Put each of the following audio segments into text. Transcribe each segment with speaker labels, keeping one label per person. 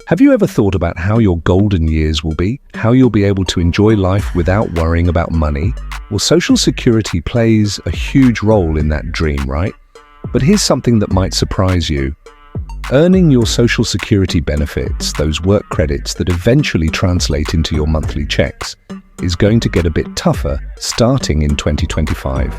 Speaker 1: Have you ever thought about how your golden years will be? How you'll be able to enjoy life without worrying about money? Well, Social Security plays a huge role in that dream, right? But here's something that might surprise you. Earning your Social Security benefits, those work credits that eventually translate into your monthly checks, is going to get a bit tougher starting in 2025.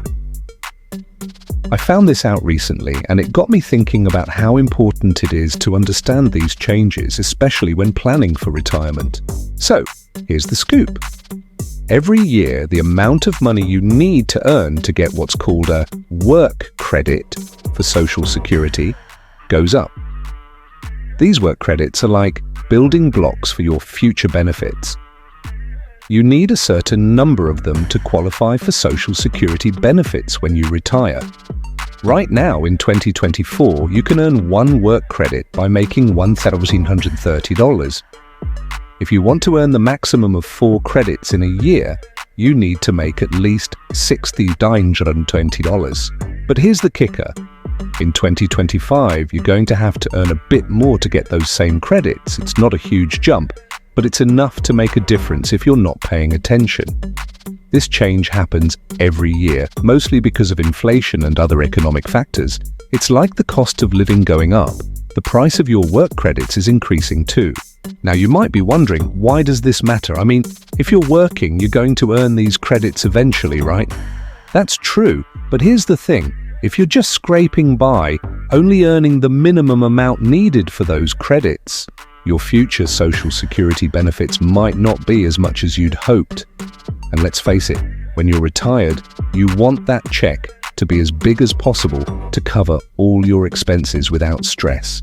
Speaker 1: I found this out recently, and it got me thinking about how important it is to understand these changes, especially when planning for retirement. So, here's the scoop. Every year, the amount of money you need to earn to get what's called a work credit for Social Security goes up. These work credits are like building blocks for your future benefits. You need a certain number of them to qualify for Social Security benefits when you retire. Right now, in 2024, you can earn one work credit by making $1,330. If you want to earn the maximum of 4 credits in a year, you need to make at least $6,920. But here's the kicker. In 2025, you're going to have to earn a bit more to get those same credits. It's not a huge jump, but it's enough to make a difference if you're not paying attention. This change happens every year, mostly because of inflation and other economic factors. It's like the cost of living going up. The price of your work credits is increasing too. Now you might be wondering, why does this matter? I mean, if you're working, you're going to earn these credits eventually, right? That's true, but here's the thing. If you're just scraping by, only earning the minimum amount needed for those credits, your future Social Security benefits might not be as much as you'd hoped. And let's face it, when you're retired, you want that check to be as big as possible to cover all your expenses without stress.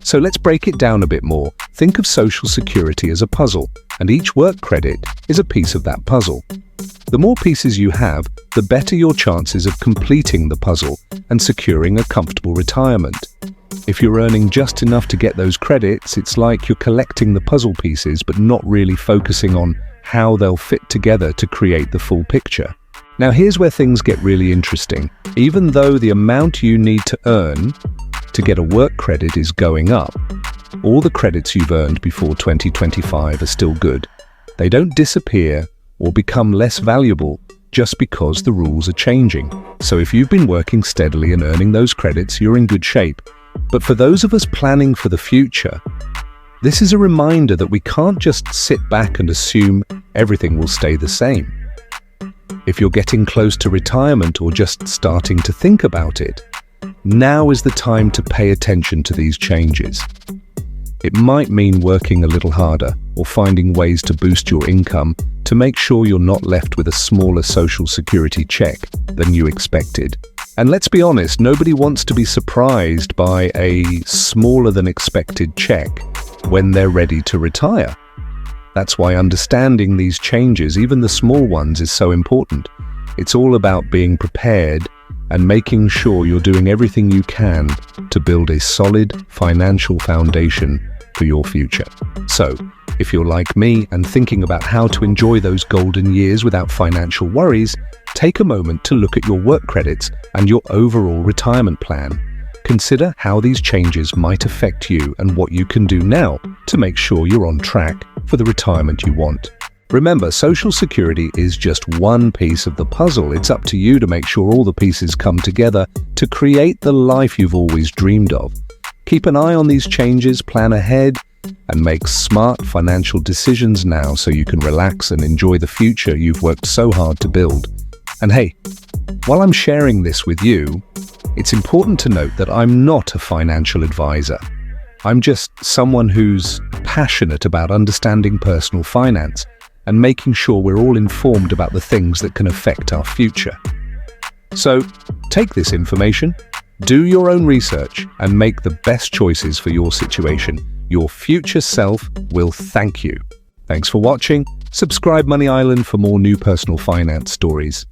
Speaker 1: So let's break it down a bit more. Think of Social Security as a puzzle, and each work credit is a piece of that puzzle. The more pieces you have, the better your chances of completing the puzzle and securing a comfortable retirement. If you're earning just enough to get those credits, it's like you're collecting the puzzle pieces but not really focusing on how they'll fit together to create the full picture. Now here's where things get really interesting. Even though the amount you need to earn to get a work credit is going up, all the credits you've earned before 2025 are still good. They don't disappear or become less valuable just because the rules are changing. So if you've been working steadily and earning those credits, you're in good shape. But for those of us planning for the future, this is a reminder that we can't just sit back and assume everything will stay the same. If you're getting close to retirement or just starting to think about it, now is the time to pay attention to these changes. It might mean working a little harder or finding ways to boost your income to make sure you're not left with a smaller Social Security check than you expected. And let's be honest, nobody wants to be surprised by a smaller than expected check when they're ready to retire. That's why understanding these changes, even the small ones, is so important. It's all about being prepared and making sure you're doing everything you can to build a solid financial foundation for your future. So, if you're like me and thinking about how to enjoy those golden years without financial worries, take a moment to look at your work credits and your overall retirement plan. Consider how these changes might affect you and what you can do now to make sure you're on track for the retirement you want. Remember, Social Security is just one piece of the puzzle. It's up to you to make sure all the pieces come together to create the life you've always dreamed of. Keep an eye on these changes, plan ahead, and make smart financial decisions now so you can relax and enjoy the future you've worked so hard to build. And hey, while I'm sharing this with you, it's important to note that I'm not a financial advisor. I'm just someone who's passionate about understanding personal finance and making sure we're all informed about the things that can affect our future. So, take this information, do your own research, and make the best choices for your situation. Your future self will thank you. Thanks for watching. Subscribe Money Island for more new personal finance stories.